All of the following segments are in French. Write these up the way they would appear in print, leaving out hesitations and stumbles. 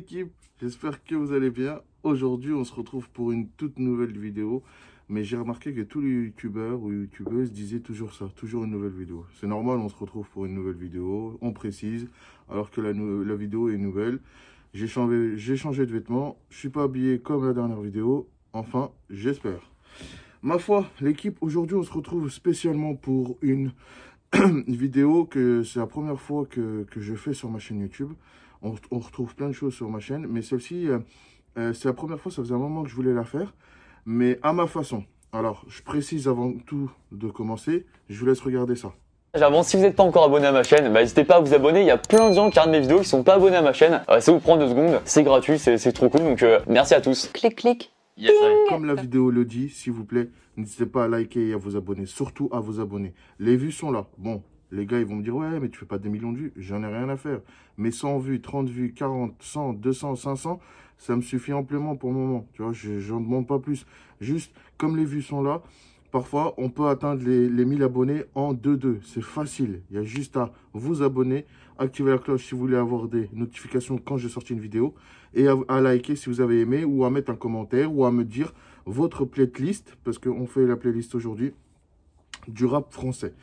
l'équipe, j'espère que vous allez bien. Aujourd'hui, on se retrouve pour une toute nouvelle vidéo. Mais j'ai remarqué que tous les youtubeurs ou youtubeuses disaient toujours ça, toujours une nouvelle vidéo. C'est normal, on se retrouve pour une nouvelle vidéo, on précise, alors que la vidéo est nouvelle. J'ai changé de vêtements, je suis pas habillé comme la dernière vidéo, enfin, j'espère. Ma foi, l'équipe, aujourd'hui, on se retrouve spécialement pour une vidéo que c'est la première fois que je fais sur ma chaîne YouTube. On retrouve plein de choses sur ma chaîne, mais celle-ci, c'est la première fois, ça faisait un moment que je voulais la faire, mais à ma façon. Alors, je précise avant tout de commencer, je vous laisse regarder ça. Avant, si vous n'êtes pas encore abonné à ma chaîne, n'hésitez pas à vous abonner. Il y a plein de gens qui regardent mes vidéos qui sont pas abonnés à ma chaîne. Ça vous prend 2 secondes, c'est gratuit, c'est trop cool. Donc merci à tous. Clic, clic. Yes. Comme la vidéo le dit, s'il vous plaît, n'hésitez pas à liker et à vous abonner. Surtout à vous abonner. Les vues sont là. Bon, les gars, ils vont me dire, ouais, mais tu fais pas des millions de vues. J'en ai rien à faire. Mais 100 vues, 30 vues, 40, 100, 200, 500, ça me suffit amplement pour le moment. Tu vois, je n'en demande pas plus. Juste, comme les vues sont là, parfois, on peut atteindre les 1000 abonnés en 2-2. C'est facile. Il y a juste à vous abonner, activer la cloche si vous voulez avoir des notifications quand je sorti une vidéo, et à liker si vous avez aimé, ou à mettre un commentaire, ou à me dire votre playlist, parce qu'on fait la playlist aujourd'hui du rap français.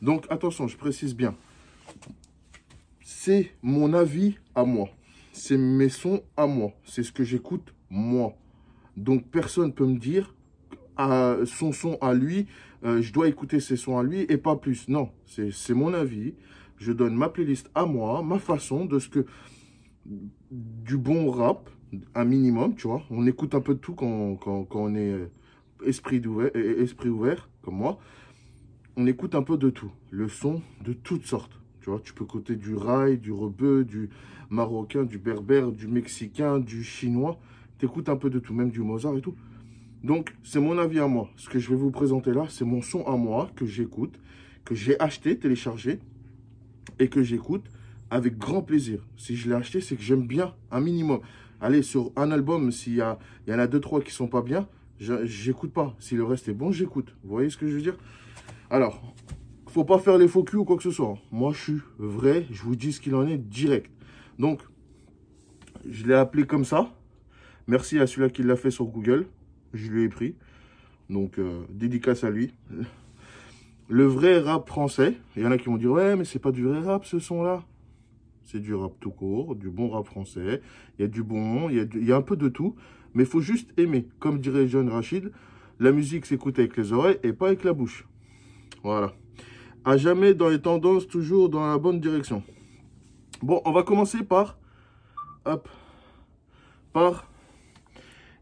Donc, attention, je précise bien. C'est mon avis à moi. C'est mes sons à moi. C'est ce que j'écoute moi. Donc, personne ne peut me dire son son à lui, je dois écouter ses sons à lui et pas plus. Non, c'est mon avis. Je donne ma playlist à moi, ma façon de ce que... Du bon rap, un minimum, tu vois. On écoute un peu de tout quand on est esprit ouvert, comme moi. On écoute un peu de tout. Le son de toutes sortes. Tu vois, tu peux écouter du rail, du rebeu, du marocain, du berbère, du mexicain, du chinois. Tu écoutes un peu de tout, même du Mozart et tout. Donc, c'est mon avis à moi. Ce que je vais vous présenter là, c'est mon son à moi que j'écoute, que j'ai acheté, téléchargé et que j'écoute avec grand plaisir. Si je l'ai acheté, c'est que j'aime bien un minimum. Allez, sur un album, s'il y en a 2-3 qui sont pas bien, j'écoute pas. Si le reste est bon, j'écoute. Vous voyez ce que je veux dire? Alors, faut pas faire les faux culs ou quoi que ce soit. Moi, je suis vrai, je vous dis ce qu'il en est direct. Donc, je l'ai appelé comme ça. Merci à celui-là qui l'a fait sur Google. Je lui ai pris. Donc, dédicace à lui. Le vrai rap français. Il y en a qui vont dire, ouais, mais c'est pas du vrai rap, ce son-là. C'est du rap tout court, du bon rap français. Il y a du bon, il y a un peu de tout. Mais il faut juste aimer. Comme dirait John Rachid, la musique s'écoute avec les oreilles et pas avec la bouche. Voilà. À jamais dans les tendances, toujours dans la bonne direction. Bon, on va commencer par... Hop. Par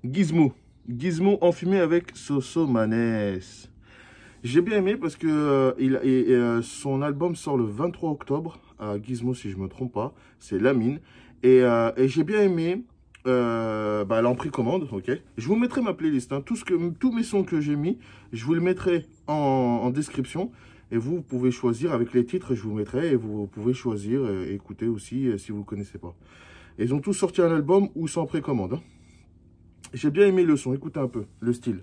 Gizmo. Gizmo enfumé avec Sosomanes. J'ai bien aimé parce que son album sort le 23 octobre à Gizmo, si je ne me trompe pas. C'est Lamine. Et j'ai bien aimé. Elle en précommande, ok. Je vous mettrai ma playlist. Hein. Tous mes sons que j'ai mis, je vous les mettrai en description. Et vous pouvez choisir avec les titres, je vous mettrai. Et vous pouvez choisir et écouter aussi si vous ne connaissez pas. Et ils ont tous sorti un album ou sans précommande. Hein. J'ai bien aimé le son, écoutez un peu, le style.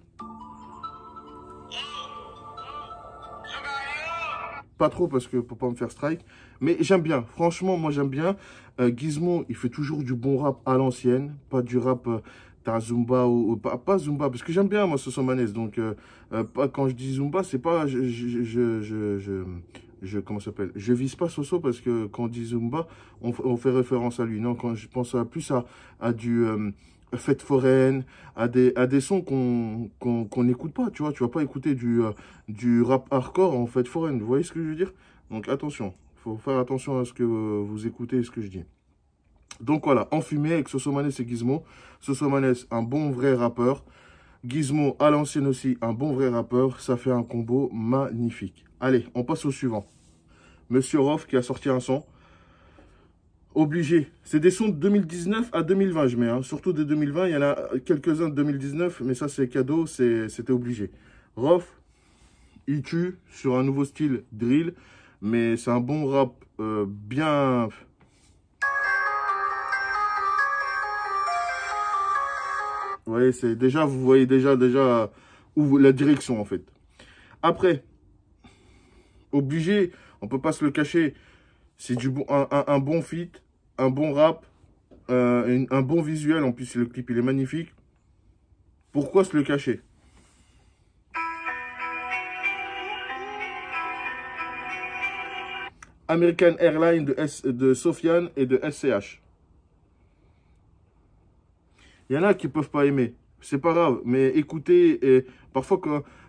Pas trop parce que pour pas me faire strike, mais j'aime bien, franchement, moi j'aime bien. Gizmo, il fait toujours du bon rap à l'ancienne, pas du rap t'as Zumba ou pas Zumba, parce que j'aime bien moi Sosomanes, donc pas, quand je dis Zumba, c'est pas, comment ça s'appelle, je vise pas Soso parce que quand on dit Zumba, on fait référence à lui, non, quand je pense plus à du... fête foraine, à des sons qu'on n'écoute pas, tu vois. Tu vas pas écouter du rap hardcore en fête foraine, vous voyez ce que je veux dire? Donc attention, il faut faire attention à ce que vous écoutez et ce que je dis. Donc voilà, enfumé avec Sosomanes et Gizmo. Sosomanes, un bon vrai rappeur. Gizmo, à l'ancienne aussi, un bon vrai rappeur. Ça fait un combo magnifique. Allez, on passe au suivant. Monsieur Rof qui a sorti un son. Obligé. C'est des sons de 2019 à 2020, je mets. Hein. Surtout de 2020, il y en a quelques-uns de 2019, mais ça, c'est cadeau, c'était obligé. Rof, il tue sur un nouveau style drill, mais c'est un bon rap bien... Vous voyez, vous voyez déjà où la direction, en fait. Après, obligé, on peut pas se le cacher, c'est un bon feat, un bon rap, un bon visuel, en plus le clip il est magnifique. Pourquoi se le cacher? American Airlines de Sofiane et de SCH. Il y en a qui peuvent pas aimer. C'est pas grave, mais écoutez, et parfois,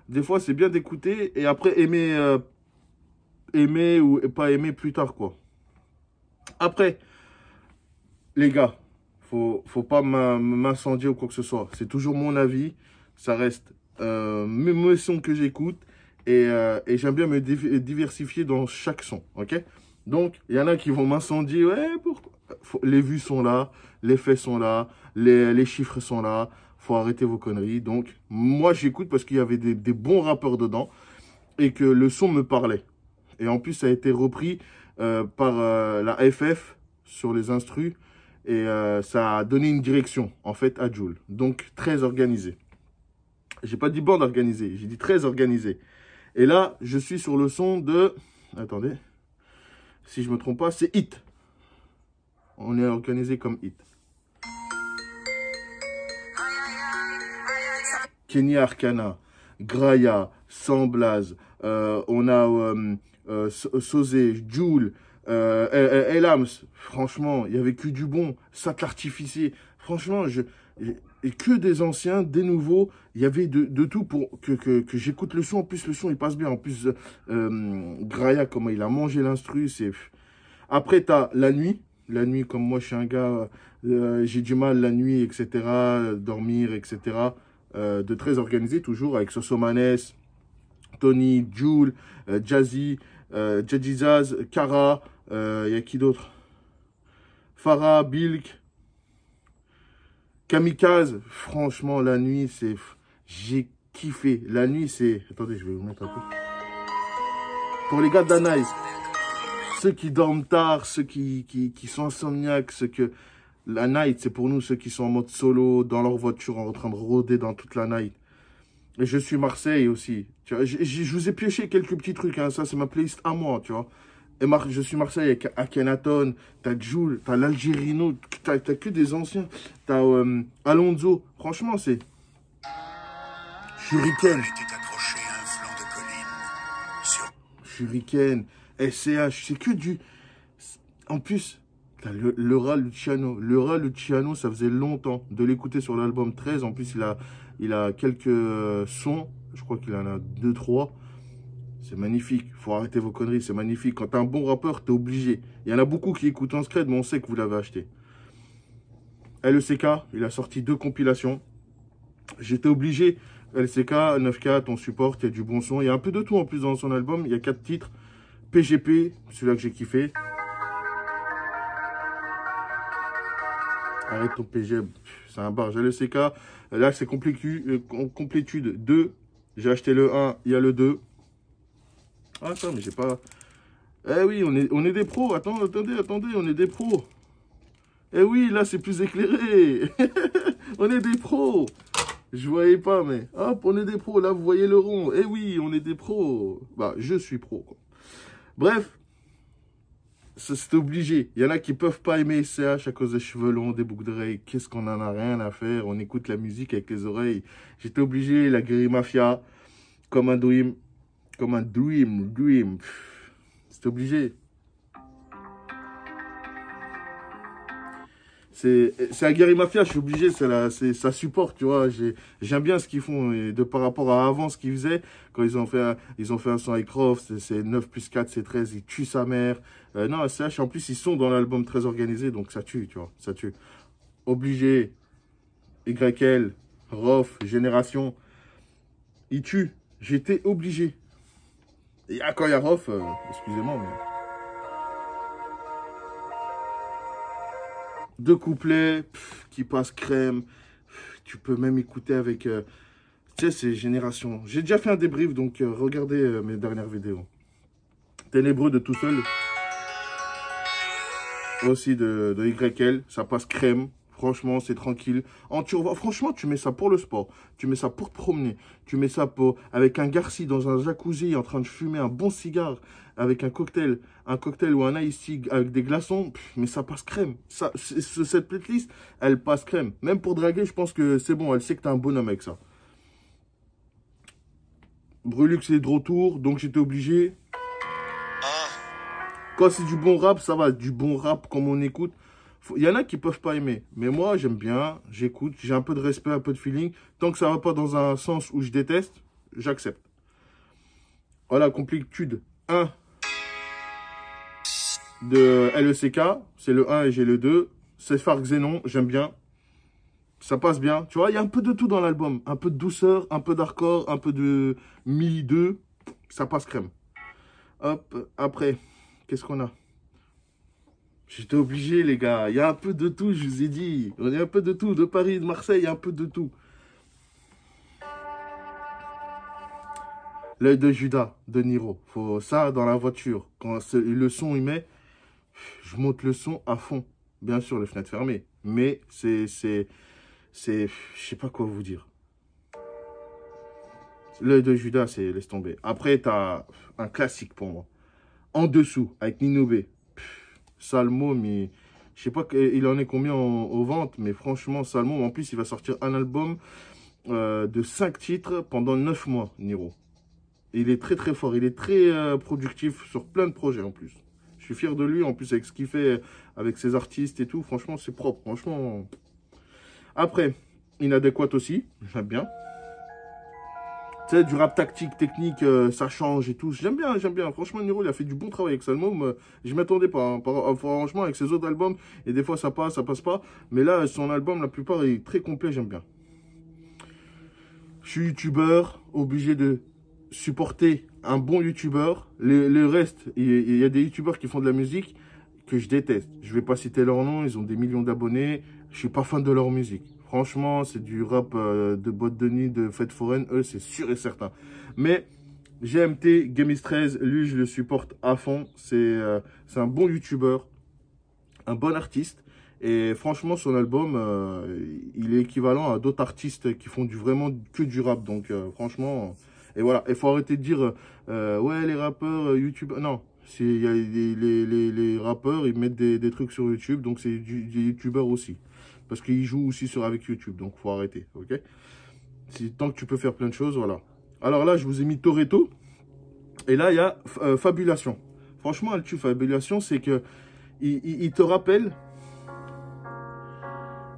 des fois, c'est bien d'écouter et après aimer, aimer ou pas aimer plus tard, quoi. Après, les gars, faut pas m'incendier ou quoi que ce soit. C'est toujours mon avis. Ça reste mes sons que j'écoute et j'aime bien me diversifier dans chaque son, ok? Donc, il y en a qui vont m'incendier. Ouais, pourquoi? Les vues sont là, les faits sont là, les chiffres sont là. Faut arrêter vos conneries. Donc, moi, j'écoute parce qu'il y avait des bons rappeurs dedans et que le son me parlait. Et en plus, ça a été repris par la FF sur les instrus et ça a donné une direction, en fait, à Jul. Donc, très organisé. J'ai pas dit bande organisée, j'ai dit très organisé. Et là, je suis sur le son de... Attendez. Si je me trompe pas, c'est Hit. On est organisé comme Hit. Kenny Arcana, Graya, Samblaz, on a Sosé, Jul, Elams. Franchement, il y avait que du bon. Sac l'artificier. Franchement, et que des anciens, des nouveaux. Il y avait de tout pour que j'écoute le son. En plus, le son, il passe bien. En plus, Graya, comment il a mangé l'instru. Après, tu as la nuit. La nuit, comme moi, je suis un gars, j'ai du mal la nuit, etc. Dormir, etc. De très organisé, toujours, avec Sosomanes, Tony, Jul, Jazzy, Jadizaz, Kara, il y a qui d'autre? Farah, Bilk, Kamikaze. Franchement, la nuit, j'ai kiffé. La nuit, c'est... Attendez, je vais vous mettre un peu. Pour les gars d'Anaïs, ceux qui dorment tard, ceux qui sont insomniaques, ceux que... La night, c'est pour nous ceux qui sont en mode solo, dans leur voiture, en train de rôder dans toute la night. Et je suis Marseille aussi. Tu vois, je vous ai pioché quelques petits trucs, hein. Ça, c'est ma playlist à moi, tu vois. Et je suis Marseille avec Akhenaton, t'as Jul, t'as l'Algérino, t'as que des anciens. T'as Alonso. Franchement, c'est... Shuriken. Shuriken, SCH, c'est que du... En plus... Leura Luciano, ça faisait longtemps de l'écouter sur l'album 13. En plus, il a quelques sons. Je crois qu'il en a 2-3. C'est magnifique. Faut arrêter vos conneries. C'est magnifique. Quand t'es un bon rappeur, t'es obligé. Il y en a beaucoup qui écoutent en scred, mais on sait que vous l'avez acheté. LECK, il a sorti 2 compilations. J'étais obligé. LCK, 9K, ton support, il y a du bon son. Il y a un peu de tout en plus dans son album. Il y a 4 titres. PGP, celui-là que j'ai kiffé. Arrête ton PG, c'est un bar. J'ai le CK. Là, c'est complétude 2. J'ai acheté le 1, il y a le 2. Ah, attends, mais j'ai pas... Eh oui, on est des pros. Attendez, on est des pros. Eh oui, là, c'est plus éclairé. On est des pros. Je voyais pas, mais... Hop, on est des pros. Là, vous voyez le rond. Eh oui, on est des pros. Bah, je suis pro, quoi. Bref. C'est obligé. Il y en a qui peuvent pas aimer SCH à cause des cheveux longs, des boucles d'oreilles. Qu'est-ce qu'on en a rien à faire? On écoute la musique avec les oreilles. J'étais obligé, la Guerrilla Mafia, comme un dream. C'est obligé. C'est la Guerrilla Mafia, je suis obligé, ça supporte, tu vois. J'aime bien ce qu'ils font, et par rapport à avant, ce qu'ils faisaient, quand ils ont fait un son avec Croft, c'est 9 plus 4, c'est 13, ils tuent sa mère. Non, SCH, en plus, ils sont dans l'album très organisé, donc ça tue, tu vois, ça tue. Obligé, YL, Rof, Génération, ils tuent. J'étais obligé. Et quand il y a Rof, excusez-moi, mais... 2 couplets qui passent crème. Tu peux même écouter avec... tu sais, c'est Génération. J'ai déjà fait un débrief, donc regardez mes dernières vidéos. Ténébreux de tout seul. Aussi de YL. Ça passe crème. Franchement, c'est tranquille. Franchement, tu mets ça pour le sport. Tu mets ça pour te promener. Tu mets ça avec un garci dans un jacuzzi en train de fumer un bon cigare avec un cocktail ou un ice tea avec des glaçons. Mais ça passe crème. Cette playlist, elle passe crème. Même pour draguer, je pense que c'est bon. Elle sait que t'es un bonhomme avec ça. Brulux est de retour, donc j'étais obligé. Quand c'est du bon rap, ça va. Du bon rap comme on écoute. Il y en a qui peuvent pas aimer. Mais moi, j'aime bien. J'écoute. J'ai un peu de respect, un peu de feeling. Tant que ça va pas dans un sens où je déteste, j'accepte. Voilà, Complétude 1 de LECK. C'est le 1 et j'ai le 2. C'est Phare Xénon, j'aime bien. Ça passe bien. Tu vois, il y a un peu de tout dans l'album. Un peu de douceur, un peu d'hardcore, un peu de mi 2. Ça passe crème. Hop, après, qu'est-ce qu'on a? J'étais obligé, les gars. Il y a un peu de tout, je vous ai dit. Il y a un peu de tout. De Paris, de Marseille, il y a un peu de tout. L'œil de Judas, de Niro. Faut ça dans la voiture. Quand le son, il met, je monte le son à fond. Bien sûr, les fenêtres fermées. Mais je sais pas quoi vous dire. L'œil de Judas, c'est laisse tomber. Après, tu as un classique pour moi. En dessous, avec Nino B. Salmo, mais je sais pas il en est combien aux ventes, mais franchement, Salmo, en plus, il va sortir un album de 5 titres pendant 9 mois, Niro. Il est très très fort, il est très productif sur plein de projets en plus. Je suis fier de lui, en plus avec ce qu'il fait avec ses artistes et tout, franchement, c'est propre, franchement. Après, Inadéquate aussi, j'aime bien. Tu sais, du rap tactique, technique, ça change et tout. J'aime bien, j'aime bien. Franchement, Niro, il a fait du bon travail avec Salmo. Je ne m'attendais pas. Hein. Franchement, avec ses autres albums, et des fois ça passe pas. Mais là, son album, la plupart, est très complet, j'aime bien. Je suis youtubeur, obligé de supporter un bon youtubeur. Le reste, il y a des youtubeurs qui font de la musique que je déteste. Je ne vais pas citer leur nom, ils ont des millions d'abonnés. Je ne suis pas fan de leur musique. Franchement, c'est du rap de boîte de nuit, de fête foraine. Eux, c'est sûr et certain. Mais GMT, Gamis 13, lui, je le supporte à fond. C'est un bon youtubeur, un bon artiste. Et franchement, son album, il est équivalent à d'autres artistes qui font vraiment que du rap. Donc, franchement, et voilà. Il faut arrêter de dire, ouais, les rappeurs, YouTube. Non, y a les rappeurs, ils mettent des trucs sur YouTube. Donc, c'est des youtubeurs aussi. Parce qu'ils jouent aussi avec YouTube, donc faut arrêter, ok? Tant que tu peux faire plein de choses, voilà. Alors là, je vous ai mis Toretto. Et là, il y a Fabulation. Franchement, elle tue Fabulation, c'est que il te rappelle...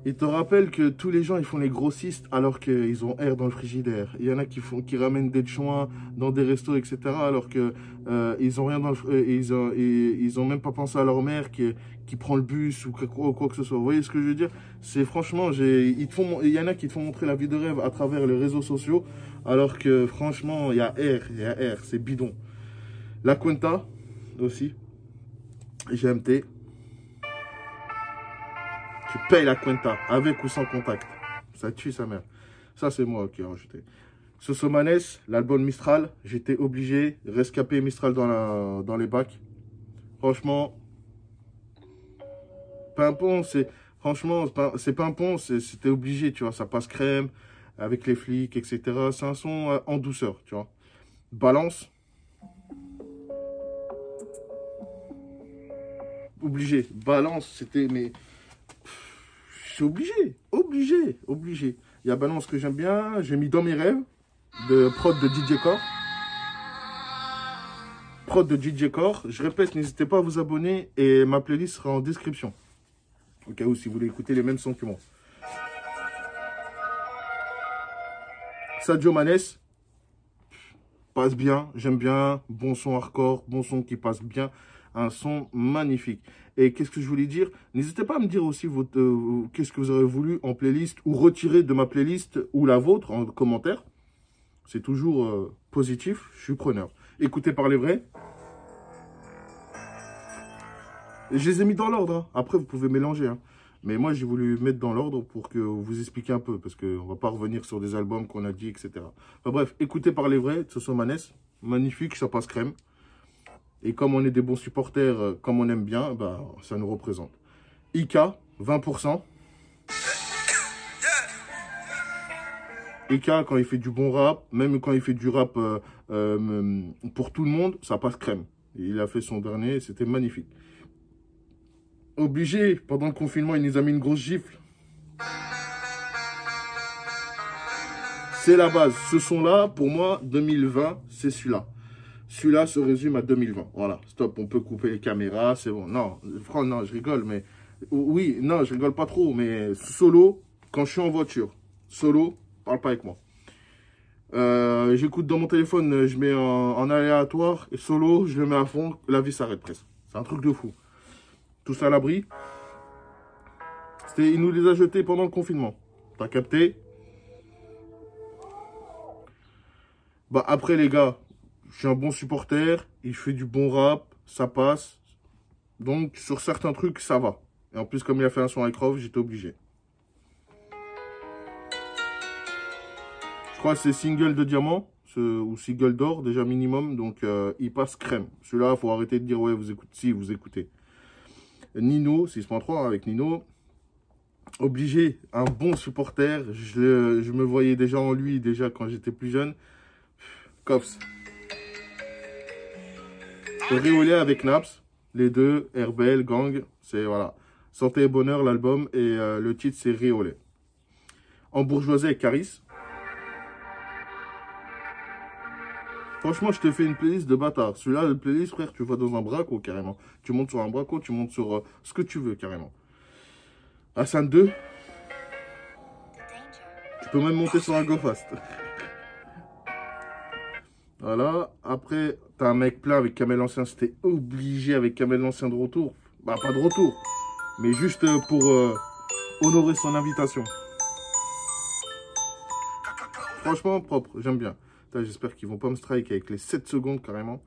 Il te rappelle que tous les gens, ils font les grossistes alors qu'ils ont air dans le frigidaire. Il y en a qui ramènent des chouins dans des restos, etc. Alors que ils ont rien dans ils ont même pas pensé à leur mère qui prend le bus ou quoi que ce soit. Vous voyez ce que je veux dire? C'est franchement, il y en a qui te font montrer la vie de rêve à travers les réseaux sociaux. Alors que franchement, il y a air, c'est bidon. La Cuenta aussi. GMT. Tu payes la Cuenta, avec ou sans contact. Ça tue sa mère. Ça, c'est moi qui ai rajouté. Sosomanes, l'album Mistral. J'étais obligé. Rescapé Mistral dans les bacs. Franchement, Pimpon, c'est... Franchement, c'est Pimpon, c'était obligé, tu vois. Ça passe crème, avec les flics, etc. C'est un son en douceur, tu vois. Balance. Obligé. Balance, c'était... mais c'est obligé. Il y a Balance que j'aime bien. J'ai mis Dans mes rêves, de prod de DJ Core. Prod de DJ Core. Je répète, n'hésitez pas à vous abonner et ma playlist sera en description. Au cas où, si vous voulez écouter les mêmes sons que moi. Sadio Manes. Passe bien, j'aime bien. Bon son hardcore, bon son qui passe bien. Un son magnifique. Et qu'est-ce que je voulais dire? N'hésitez pas à me dire aussi qu'est-ce que vous aurez voulu en playlist ou retirer de ma playlist ou la vôtre en commentaire. C'est toujours positif, je suis preneur. Écoutez par les vrais. Et je les ai mis dans l'ordre. Hein. Après, vous pouvez mélanger. Hein. Mais moi, j'ai voulu mettre dans l'ordre pour que vous expliquiez un peu. Parce qu'on ne va pas revenir sur des albums qu'on a dit, etc. Enfin bref, écoutez par les vrais. Sosomanes, magnifique, ça passe crème. Et comme on est des bons supporters, comme on aime bien, bah, ça nous représente. Ika, 20%. Eka, quand il fait du bon rap, même quand il fait du rap pour tout le monde, ça passe crème. Il a fait son dernier, c'était magnifique. Obligé, pendant le confinement, il nous a mis une grosse gifle. C'est la base. Ce son-là, pour moi, 2020, c'est celui-là. Celui-là se résume à 2020. Voilà, stop, on peut couper les caméras, c'est bon. Non, non, je rigole, mais... Oui, non, je rigole pas trop, mais solo, quand je suis en voiture, solo, parle pas avec moi. J'écoute dans mon téléphone, je mets en aléatoire, et solo, je le mets à fond, la vie s'arrête presque. C'est un truc de fou. Tout ça à l'abri. Il nous les a jetés pendant le confinement. T'as capté? Bah après les gars, je suis un bon supporter, il fait du bon rap, ça passe. Donc sur certains trucs, ça va. Et en plus, comme il a fait un son avec Rov, j'étais obligé. Je crois que c'est single de diamant, ou single d'or, déjà minimum. Donc il passe crème. Celui-là, il faut arrêter de dire, ouais, vous écoutez. Si, vous écoutez. Nino, 6.3 avec Nino. Obligé, un bon supporter. Je me voyais déjà en lui, déjà quand j'étais plus jeune. Cops. Réolé avec Naps. Les deux, Herbel, Gang. C'est, voilà. Santé et bonheur, l'album. Et le titre, c'est Réolé. En bourgeoisie avec Caris. Franchement, je te fais une playlist de bâtard. Celui-là, le playlist, frère, tu vas dans un braco, carrément. Tu montes sur un braco, tu montes sur ce que tu veux, carrément. Hassan 2. Tu peux même monter sur un Go Fast. Voilà. Après, t'as un mec plein avec Kamel Ancien. C'était obligé avec Kamel Ancien de retour. Bah, pas de retour. Mais juste pour honorer son invitation. Franchement, propre. J'aime bien. J'espère qu'ils vont pas me strike avec les 7 secondes carrément.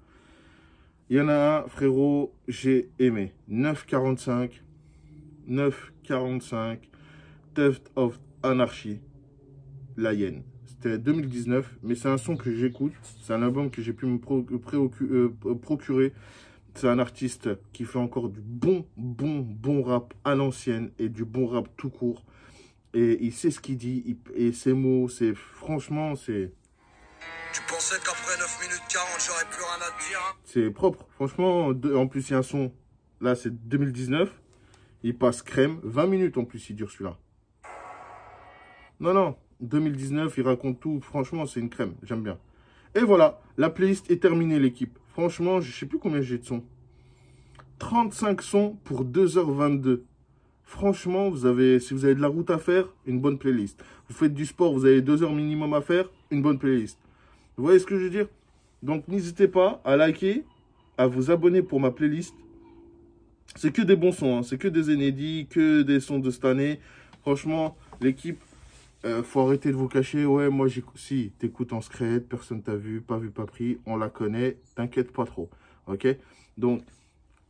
Il y en a un, frérot, j'ai aimé. 9,45. 9,45. Theft of Anarchy. La Hyène. C'était 2019, mais c'est un son que j'écoute. C'est un album que j'ai pu me procurer. C'est un artiste qui fait encore du bon rap à l'ancienne et du bon rap tout court. Et il sait ce qu'il dit. Et ses mots, c'est franchement, c'est... Tu pensais qu'après 9 minutes 40, j'aurais plus rien à te dire, hein? C'est propre. Franchement, en plus, il y a un son. Là, c'est 2019. Il passe crème. 20 minutes en plus, il dure celui-là. Non. 2019, il raconte tout. Franchement, c'est une crème. J'aime bien. Et voilà. La playlist est terminée, l'équipe. Franchement, je sais plus combien j'ai de sons. 35 sons pour 2h22. Franchement, si vous avez de la route à faire, une bonne playlist. Vous faites du sport, vous avez 2 heures minimum à faire, une bonne playlist. Vous voyez ce que je veux dire? Donc, n'hésitez pas à liker, à vous abonner pour ma playlist. C'est que des bons sons, hein. C'est que des inédits, que des sons de cette année. Franchement, l'équipe, faut arrêter de vous cacher. Ouais, moi, j'écoute. Si, t'écoutes en secret, personne t'a vu, pas pris, on la connaît. T'inquiète pas trop, ok? Donc,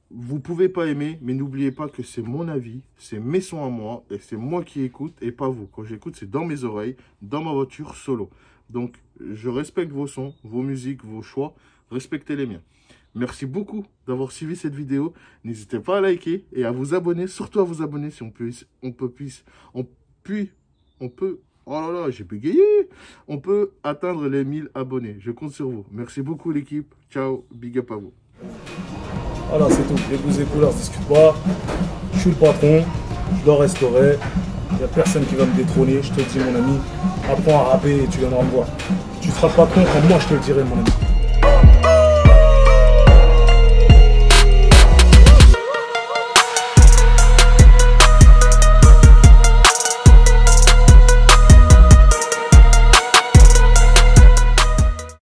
vous pouvez pas aimer, mais n'oubliez pas que c'est mon avis, c'est mes sons à moi, et c'est moi qui écoute, et pas vous. Quand j'écoute, c'est dans mes oreilles, dans ma voiture, solo. Donc, je respecte vos sons, vos musiques, vos choix. Respectez les miens. Merci beaucoup d'avoir suivi cette vidéo. N'hésitez pas à liker et à vous abonner. Surtout à vous abonner si on peut, oh là là, j'ai bégayé. On peut atteindre les 1000 abonnés. Je compte sur vous. Merci beaucoup l'équipe. Ciao, big up à vous. Voilà, c'est tout. Les goûts et couleurs, discute pas. Je suis le patron, je dois restaurer. Il n'y a personne qui va me détrôner, je te le dis mon ami. Apprends à rapper et tu viendras me voir. Tu seras patron quand moi je te le dirai mon ami.